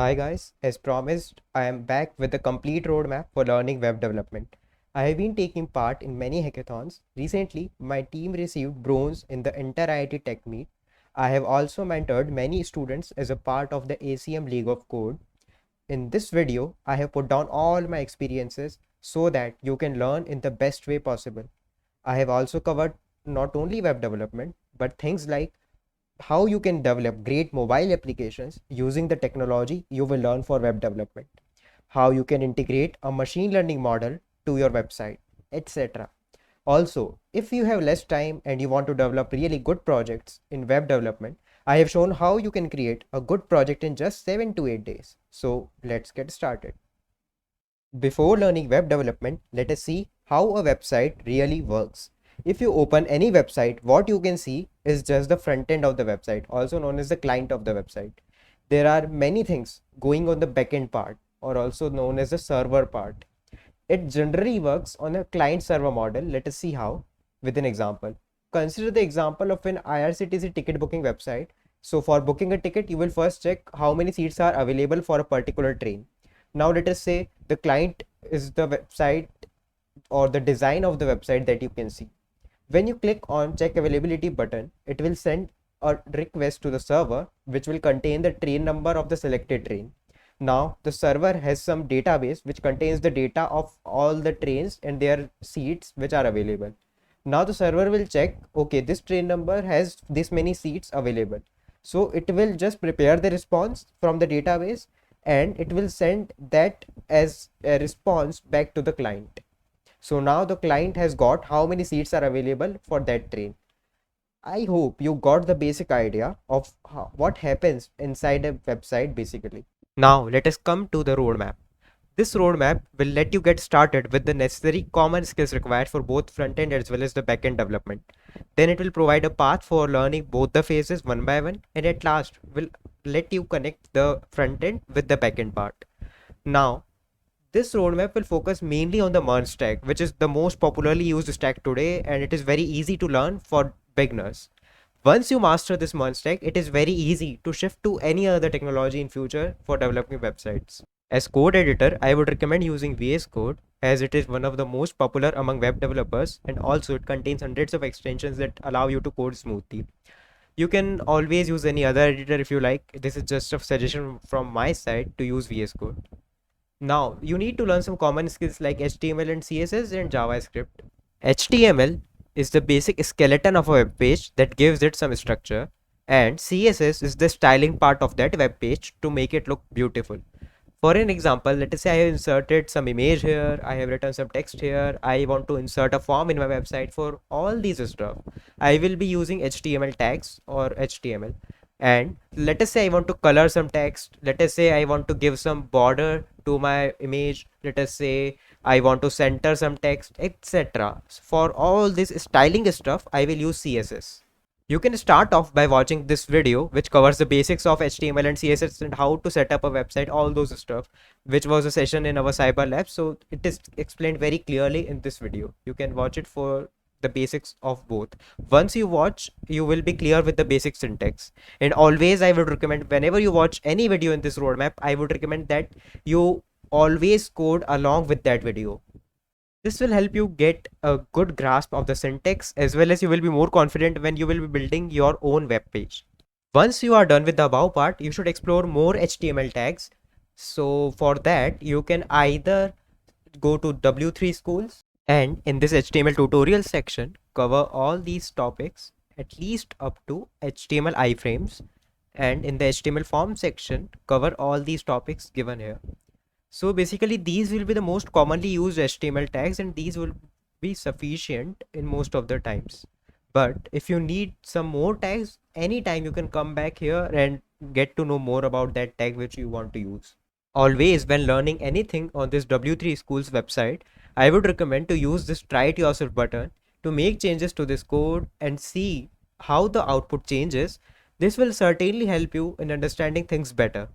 Hi guys, as promised, I am back with a complete roadmap for learning web development. I have been taking part in many hackathons. Recently, my team received bronze in the Inter IIT Tech Meet. I have also mentored many students as a part of the ACM League of Code. In this video, I have put down all my experiences so that you can learn in the best way possible. I have also covered not only web development, but things like how you can develop great mobile applications using the technology you will learn for web development, how you can integrate a machine learning model to your website, etc. Also, if you have less time and you want to develop really good projects in web development, I have shown how you can create a good project in just 7 to 8 days. So let's get started. Before learning web development, let us see how a website really works. If you open any website, what you can see is just the front end of the website, also known as the client of the website. There are many things going on the backend part, or also known as the server part. It generally works on a client server model. Let us see how with an example. Consider the example of an IRCTC ticket booking website. So for booking a ticket, you will first check how many seats are available for a particular train. Now let us say the client is the website or the design of the website that you can see. When you click on check availability button, it will send a request to the server which will contain the train number of the selected train. Now the server has some database which contains the data of all the trains and their seats which are available. Now the server will check, okay, this train number has this many seats available. So it will just prepare the response from the database and it will send that as a response back to the client. So now the client has got how many seats are available for that train. I hope you got the basic idea of what happens inside a website basically. Now let us come to the roadmap. This roadmap will let you get started with the necessary common skills required for both front end as well as the back end development. Then it will provide a path for learning both the phases one by one, and at last will let you connect the front end with the back end part. Now, this roadmap will focus mainly on the MERN stack, which is the most popularly used stack today, and it is very easy to learn for beginners. Once you master this MERN stack, it is very easy to shift to any other technology in future for developing websites. As code editor, I would recommend using VS Code as it is one of the most popular among web developers, and also it contains hundreds of extensions that allow you to code smoothly. You can always use any other editor if you like. This is just a suggestion from my side to use VS Code. Now, you need to learn some common skills like HTML and CSS and JavaScript. HTML is the basic skeleton of a web page that gives it some structure, and CSS is the styling part of that web page to make it look beautiful. For an example, let us say I have inserted some image here, I have written some text here, I want to insert a form in my website. For all these stuff, I will be using HTML tags or HTML. And let us say I want to color some text, let us say I want to give some border to my image, let us say I want to center some text, etc. For all this styling stuff, I will use CSS. You can start off by watching this video which covers the basics of HTML and CSS and how to set up a website, all those stuff, which was a session in our cyber lab. So it is explained very clearly in this video. You can watch it for the basics of both. Once you watch, you will be clear with the basic syntax. And always I would recommend, whenever you watch any video in this roadmap, I would recommend that you always code along with that video. This will help you get a good grasp of the syntax, as well as you will be more confident when you will be building your own web page. Once you are done with the above part, you should explore more HTML tags. So for that, you can either go to W3 schools and in this HTML tutorial section, cover all these topics at least up to HTML iframes, and in the HTML form section, cover all these topics given here. So basically these will be the most commonly used HTML tags, and these will be sufficient in most of the times. But if you need some more tags, anytime you can come back here and get to know more about that tag which you want to use. Always when learning anything on this W3 Schools website, I would recommend to use this try it yourself button to make changes to this code and see how the output changes. This will certainly help you in understanding things better.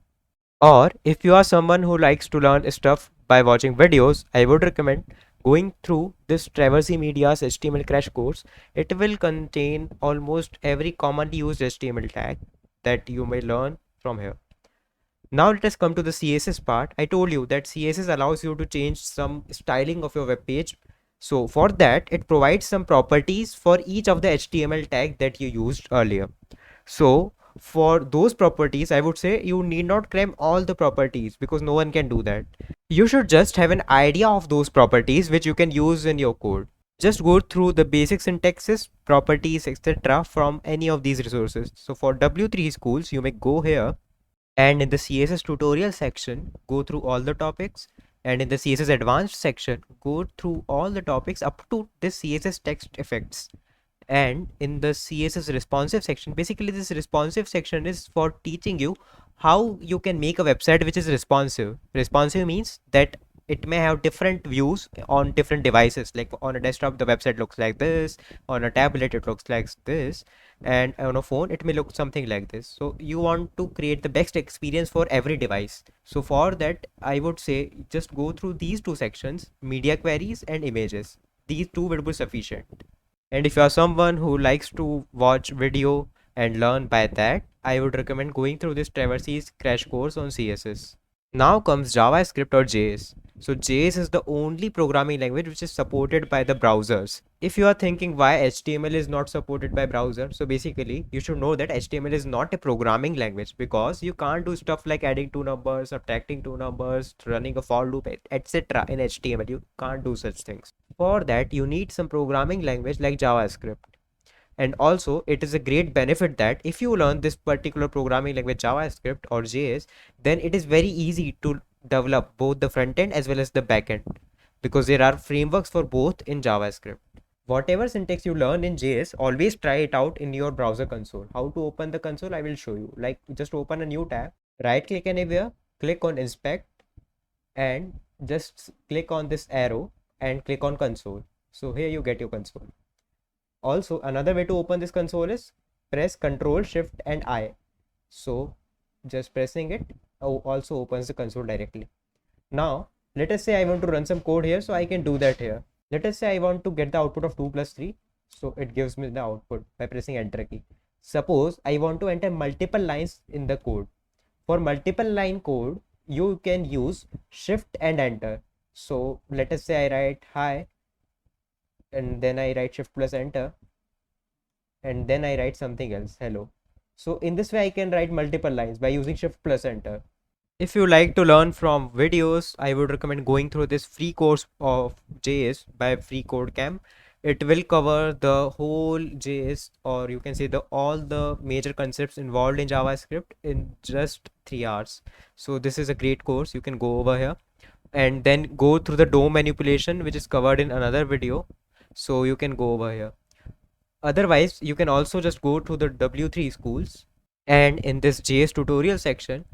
Or if you are someone who likes to learn stuff by watching videos, I would recommend going through this Traversy Media's HTML crash course. It will contain almost every commonly used HTML tag that you may learn from here. Now let us come to the CSS part. I told you that CSS allows you to change some styling of your web page. So for that, it provides some properties for each of the HTML tag that you used earlier. So for those properties, I would say you need not claim all the properties because no one can do that. You should just have an idea of those properties which you can use in your code. Just go through the basic syntaxes, properties, etc. from any of these resources. So for W3 schools, you may go here and in the CSS tutorial section, go through all the topics. And in the CSS advanced section, go through all the topics up to this CSS text effects. And in the CSS responsive section, basically this responsive section is for teaching you how you can make a website which is responsive. Responsive means that it may have different views on different devices. Like on a desktop the website looks like this, on a tablet it looks like this, and on a phone it may look something like this. So you want to create the best experience for every device. So for that I would say just go through these two sections, media queries and images. These two will be sufficient. And if you are someone who likes to watch video and learn by that, I would recommend going through this Traverses crash course on CSS. Now comes JavaScript or JS. So JS is the only programming language which is supported by the browsers. If you are thinking why HTML is not supported by browser, so basically you should know that HTML is not a programming language because you can't do stuff like adding two numbers, subtracting two numbers, running a for loop, etc. in HTML. You can't do such things. For that, you need some programming language like JavaScript. And also, it is a great benefit that if you learn this particular programming language JavaScript or JS, then it is very easy to develop both the front end as well as the back end because there are frameworks for both in JavaScript. Whatever syntax you learn in JS, always try it out in your browser console. How to open the console, I will show you. Like just open a new tab, right click anywhere, click on inspect, and just click on this arrow and click on console. So here you get your console. Also, another way to open this console is press Ctrl Shift and I. So just pressing it also opens the console directly. Now let us say I want to run some code here, so I can do that here. Let us say I want to get the output of 2 plus 3. So it gives me the output by pressing enter key. Suppose I want to enter multiple lines in the code. For multiple line code, you can use shift and enter. So let us say I write hi and then I write shift plus enter and then I write something else, hello. So in this way I can write multiple lines by using shift plus enter. If you like to learn from videos, I would recommend going through this free course of JS by Free Code Camp. It will cover the whole JS, or you can say the all the major concepts involved in JavaScript in just 3 hours. So this is a great course. You can go over here and then go through the DOM manipulation, which is covered in another video. So you can go over here. Otherwise, you can also just go to the W3 schools and in this JS tutorial section,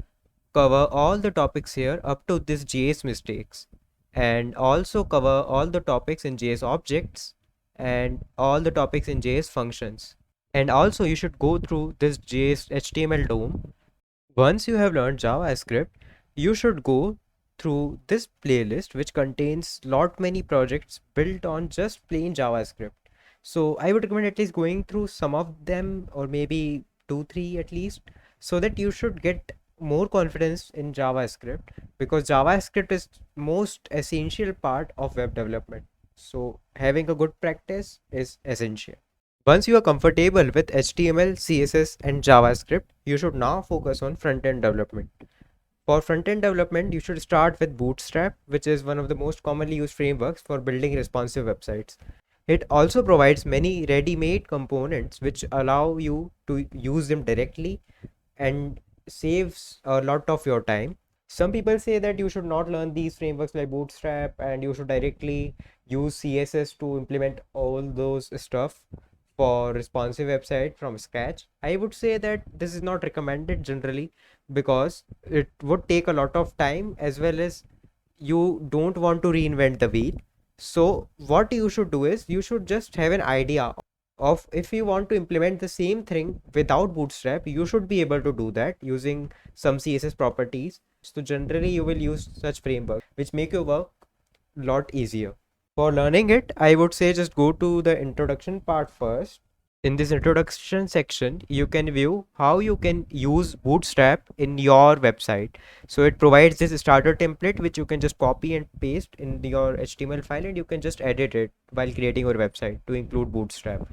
cover all the topics here up to this JS mistakes and also cover all the topics in JS objects and all the topics in JS functions. And also you should go through this JS HTML DOM. Once you have learned JavaScript, you should go through this playlist which contains lot many projects built on just plain JavaScript. So I would recommend at least going through some of them or maybe 2 3 at least, so that you should get more confidence in JavaScript because JavaScript is most essential part of web development. So having a good practice is essential. Once you are comfortable with HTML, CSS and JavaScript, you should now focus on front-end development. For front-end development, you should start with Bootstrap, which is one of the most commonly used frameworks for building responsive websites. It also provides many ready-made components which allow you to use them directly and saves a lot of your time. Some people say that you should not learn these frameworks like Bootstrap and you should directly use CSS to implement all those stuff for responsive website from scratch. I would say that this is not recommended generally because it would take a lot of time as well as you don't want to reinvent the wheel. So what you should do is you should just have an idea of if you want to implement the same thing without Bootstrap, you should be able to do that using some CSS properties. So generally you will use such framework which make your work a lot easier. For learning it, I would say just go to the introduction part first In this introduction section, you can view how you can use Bootstrap in your website. So it provides this starter template which you can just copy and paste in your HTML file, and you can just edit it while creating your website to include Bootstrap.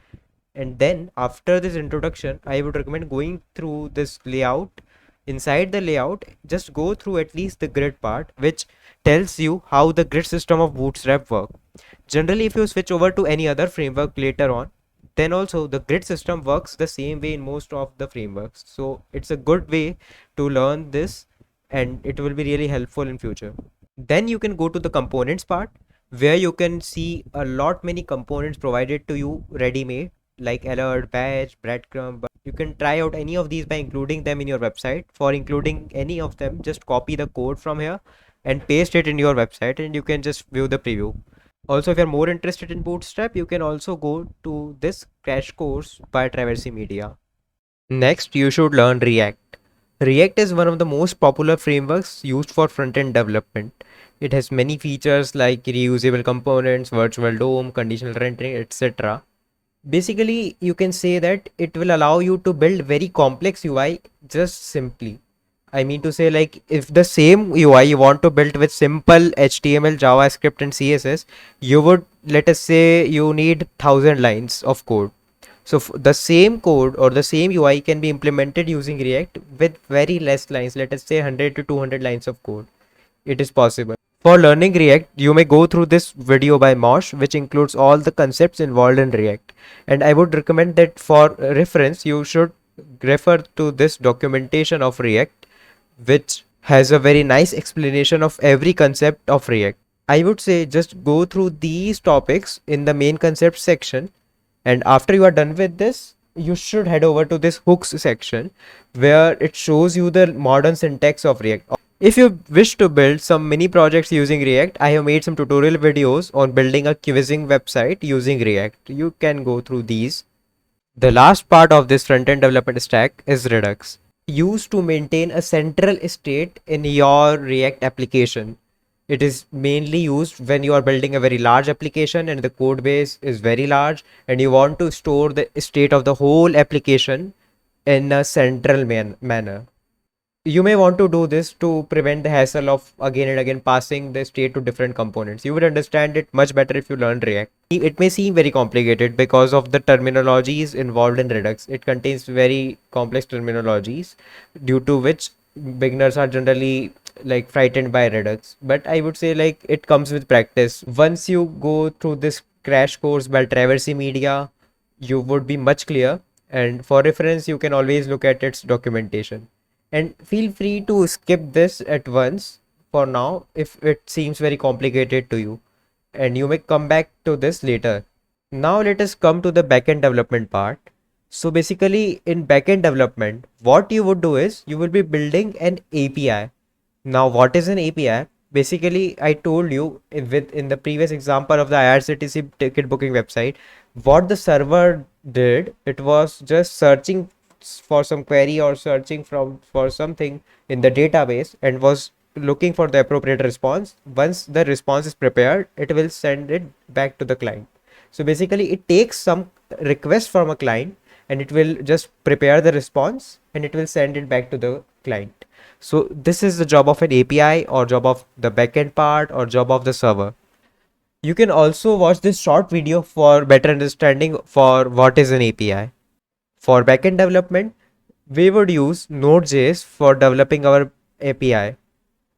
And then after this introduction, I would recommend going through this layout. Inside the layout, just go through at least the grid part, which tells you how the grid system of Bootstrap work. Generally, if you switch over to any other framework later on, then also the grid system works the same way in most of the frameworks. So it's a good way to learn this, and it will be really helpful in future. Then you can go to the components part, where you can see a lot many components provided to you ready made, like alert, badge, breadcrumb. But you can try out any of these by including them in your website. For including any of them, just copy the code from here and paste it in your website, and you can just view the preview. Also, if you're more interested in Bootstrap, you can also go to this crash course by Traversy Media. Next, you should learn React. React is one of the most popular frameworks used for front-end development. It has many features like reusable components, virtual DOM, conditional rendering, etc. Basically, you can say that it will allow you to build very complex UI just simply. I mean to say, like, if the same UI you want to build with simple HTML, JavaScript, and CSS, you would, let us say, you need 1,000 lines of code. So the same code or the same UI can be implemented using React with very less lines, let us say 100 to 200 lines of code. It is possible. For learning React, you may go through this video by Mosh, which includes all the concepts involved in React. And I would recommend that for reference, you should refer to this documentation of React, which has a very nice explanation of every concept of React. I would say just go through these topics in the main concept section, and after you are done with this, you should head over to this hooks section, where it shows you the modern syntax of React. If you wish to build some mini projects using React, I have made some tutorial videos on building a quizzing website using React. You can go through these. The last part of this front-end development stack is Redux, used to maintain a central state in your React application. It is mainly used when you are building a very large application and the code base is very large, and you want to store the state of the whole application in a central manner. You may want to do this to prevent the hassle of again and again passing the state to different components. You would understand it much better if you learn React. It may seem very complicated because of the terminologies involved in Redux. It contains very complex terminologies, due to which beginners are generally like frightened by Redux. But I would say, like, it comes with practice. Once you go through this crash course by Traversy Media, you would be much clear. And for reference, you can always look at its documentation. And feel free to skip this at once for now if it seems very complicated to you, and you may come back to this later. Now let us come to the backend development part. So basically, in backend development, what you would do is you will be building an API. Now, what is an API? Basically, I told you in the previous example of the IRCTC ticket booking website, what the server did, it was just searching for some query or searching for something in the database, and was looking for the appropriate response. Once the response is prepared, it will send it back to the client. So basically, it takes some request from a client, and it will just prepare the response, and it will send it back to the client. So this is the job of an API, or job of the backend part, or job of the server. You can also watch this short video for better understanding for what is an API. For backend development, we would use Node.js for developing our API.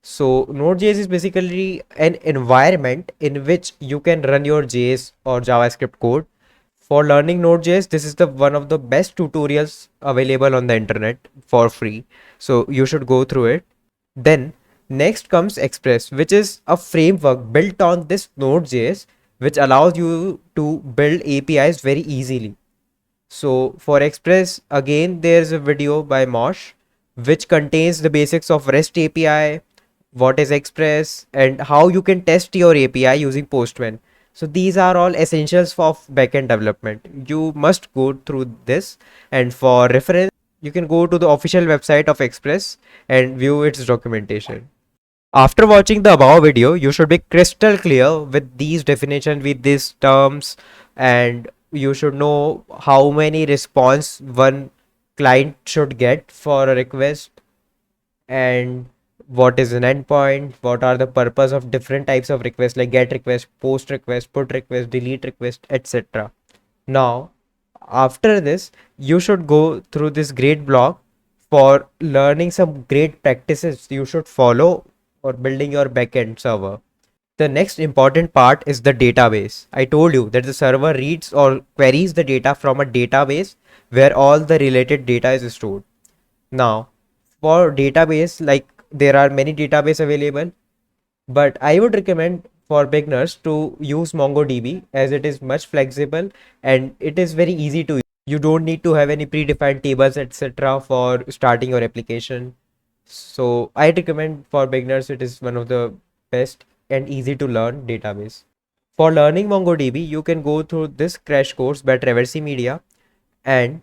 So Node.js is basically an environment in which you can run your JS or JavaScript code. For learning Node.js, this is the one of the best tutorials available on the internet for free. So you should go through it. Then next comes Express, which is a framework built on this Node.js, which allows you to build APIs very easily. So for Express, again, there's a video by Mosh, which contains the basics of REST API, what is Express, and how you can test your API using Postman. So these are all essentials of backend development. You must go through this, and for reference, you can go to the official website of Express and view its documentation. After watching the above video, you should be crystal clear with these definitions, with these terms, and You should know how many response one client should get for a request, and what is an endpoint, what are the purpose of different types of requests like get request, post request, put request, delete request, etc. Now, after this, you should go through this great blog for learning some great practices you should follow for building your backend server. The next important part is the database. I told you that the server reads or queries the data from a database where all the related data is stored. Now, for database, like there are many database available, but I would recommend for beginners to use MongoDB as it is much flexible and it is very easy to use. You don't need to have any predefined tables, etc. for starting your application. So I recommend for beginners it is one of the best and easy to learn database. For learning MongoDB, you can go through this crash course by Traversy Media, and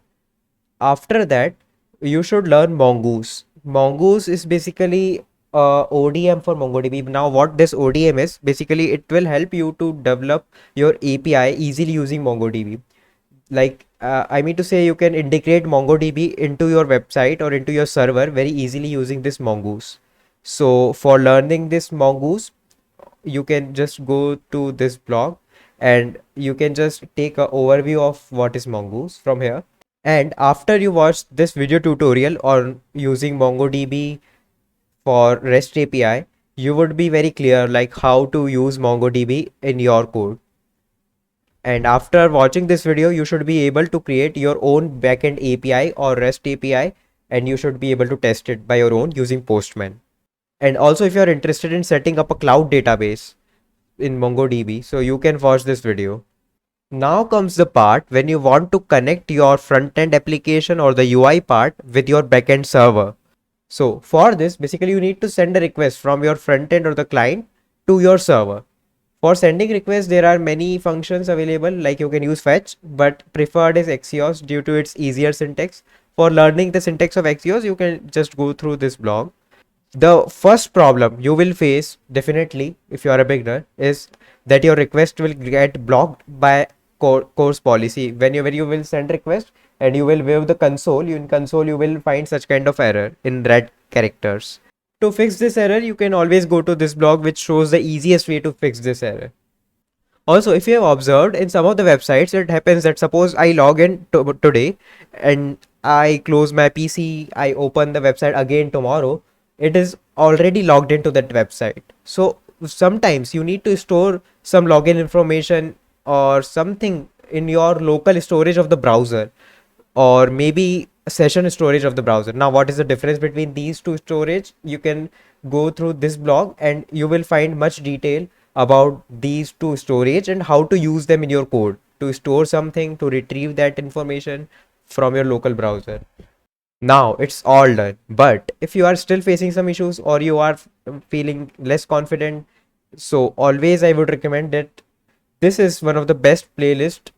after that you should learn Mongoose. Mongoose is basically ODM for MongoDB. Now what this ODM is, basically it will help you to develop your API easily using MongoDB. Like I mean to say, you can integrate MongoDB into your website or into your server very easily using this Mongoose. So for learning this Mongoose, you can just go to this blog and you can just take a overview of what is Mongoose from here. And after you watch this video tutorial on using MongoDB for REST API, you would be very clear like how to use MongoDB in your code. And after watching this video, you should be able to create your own backend API or REST API, and you should be able to test it by your own using Postman. And also, if you are interested in setting up a cloud database in MongoDB, so you can watch this video. Now comes the part when you want to connect your front-end application or the UI part with your backend server. So for this, basically you need to send a request from your front-end or the client to your server. For sending requests, there are many functions available, like you can use fetch, but preferred is Axios due to its easier syntax. For learning the syntax of Axios, you can just go through this blog. The first problem you will face definitely if you are a beginner is that your request will get blocked by course policy. When you will send request and you will view the console, in console you will find such kind of error in red characters. To fix this error, you can always go to this blog which shows the easiest way to fix this error. Also, if you have observed in some of the websites, it happens that suppose I log in today and I close my PC, I open the website again tomorrow, it is already logged into that website. So sometimes you need to store some login information or something in your local storage of the browser, or maybe session storage of the browser. Now, what is the difference between these two storage? You can go through this blog and you will find much detail about these two storage and how to use them in your code to store something, to retrieve that information from your local browser. Now it's all done, but if you are still facing some issues or you are feeling less confident, so always I would recommend that this is one of the best playlist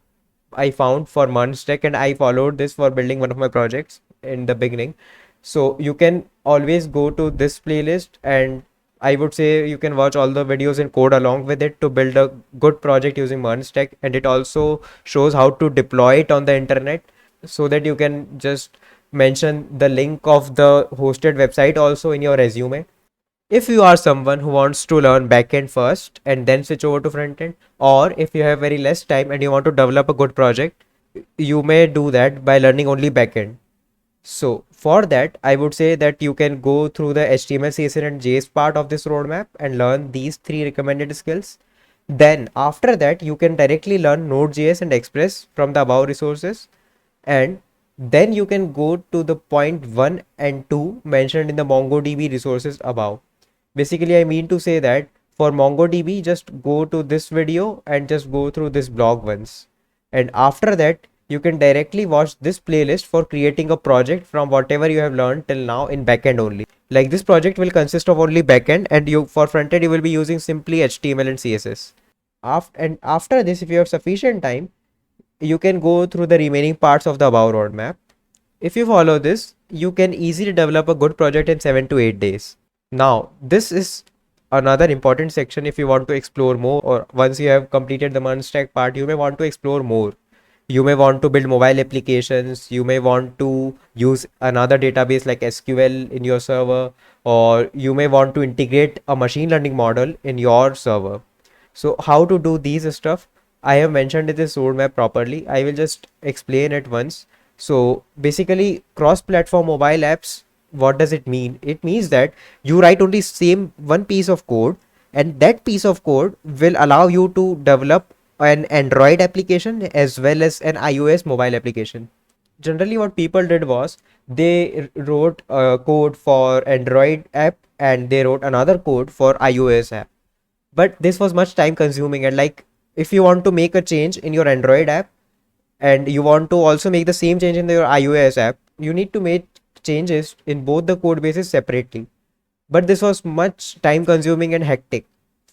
I found for Munstack, and I followed this for building one of my projects in the beginning. So you can always go to this playlist, and I would say you can watch all the videos and code along with it to build a good project using Munstack. And it also shows how to deploy it on the internet so that you can just mention the link of the hosted website also in your resume. If you are someone who wants to learn backend first and then switch over to frontend, or if you have very less time and you want to develop a good project, you may do that by learning only backend. So for that, I would say that you can go through the HTML, CSS, and JS part of this roadmap and learn these three recommended skills. Then after that, you can directly learn Node.js and Express from the above resources, and then you can go to the point 1 and 2 mentioned in the MongoDB resources above. Basically, I mean to say that for MongoDB, just go to this video and just go through this blog once. And after that, you can directly watch this playlist for creating a project from whatever you have learned till now in backend only. Like this project will consist of only backend, and you for frontend you will be using simply HTML and CSS. After this, if you have sufficient time, you can go through the remaining parts of the above roadmap. If you follow this, you can easily develop a good project in 7 to 8 days. Now, this is another important section if you want to explore more, or once you have completed the Munstack part, you may want to explore more. You may want to build mobile applications. You may want to use another database like SQL in your server, or you may want to integrate a machine learning model in your server. So how to do these stuff? I have mentioned this roadmap properly. I will just explain it once. So basically, cross-platform mobile apps, what does it mean? It means that you write only same one piece of code, and that piece of code will allow you to develop an Android application as well as an iOS mobile application. Generally, what people did was they wrote a code for Android app and they wrote another code for iOS app. But this was much time consuming, and like if you want to make a change in your Android app and you want to also make the same change in your iOS app, you need to make changes in both the code bases separately. But this was much time consuming and hectic.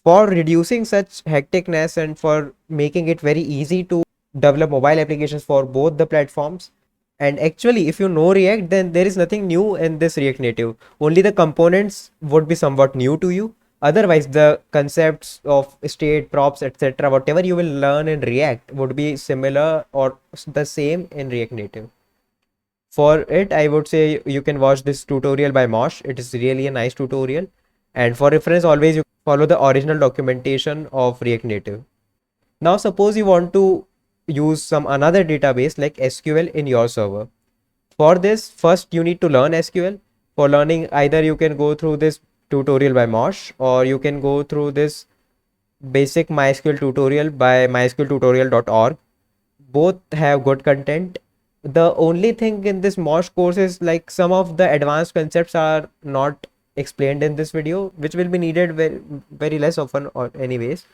For reducing such hecticness and for making it very easy to develop mobile applications for both the platforms, and actually if you know React, then there is nothing new in this React Native. Only the components would be somewhat new to you. Otherwise, the concepts of state, props, etc., whatever you will learn in React would be similar or the same in React Native. For it, I would say you can watch this tutorial by Mosh. It is really a nice tutorial. And for reference, always you follow the original documentation of React Native. Now, suppose you want to use some another database like SQL in your server. For this, first you need to learn SQL. For learning, either you can go through this tutorial by Mosh or you can go through this basic MySQL tutorial by mysqltutorial.org. Both have good content. The only thing in this Mosh course is like some of the advanced concepts are not explained in this video, which will be needed very, very less often or anyways.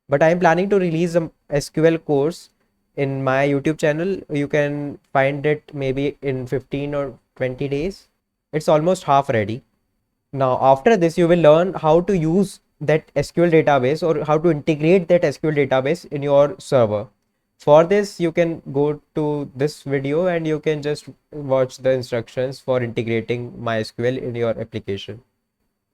But I am planning to release a SQL course in my YouTube channel. You can find it maybe in 15 or 20 days. It's almost half ready. Now, after this, you will learn how to use that SQL database or how to integrate that SQL database in your server. For this, you can go to this video and you can just watch the instructions for integrating MySQL in your application.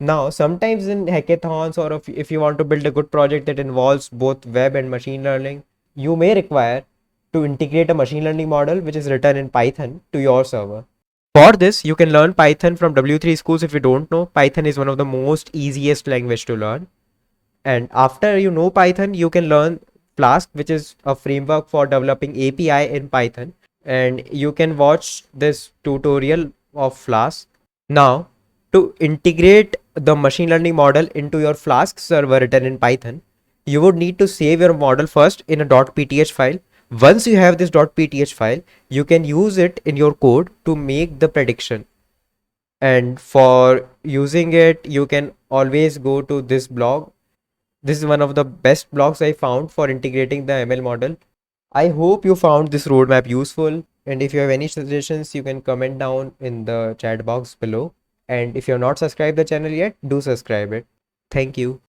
Now, sometimes in hackathons or if you want to build a good project that involves both web and machine learning, you may require to integrate a machine learning model which is written in Python to your server. For this, you can learn Python from W3 schools. If you don't know, Python is one of the most easiest language to learn. And after you know Python, you can learn Flask, which is a framework for developing API in Python. And you can watch this tutorial of Flask. Now, to integrate the machine learning model into your Flask server written in Python, you would need to save your model first in a .pth file. Once you have this .pth file, you can use it in your code to make the prediction. And for using it, you can always go to this blog. This is one of the best blogs I found for integrating the ML model. I hope you found this roadmap useful. And if you have any suggestions, you can comment down in the chat box below. And if you have not subscribed the channel yet, do subscribe it. Thank you.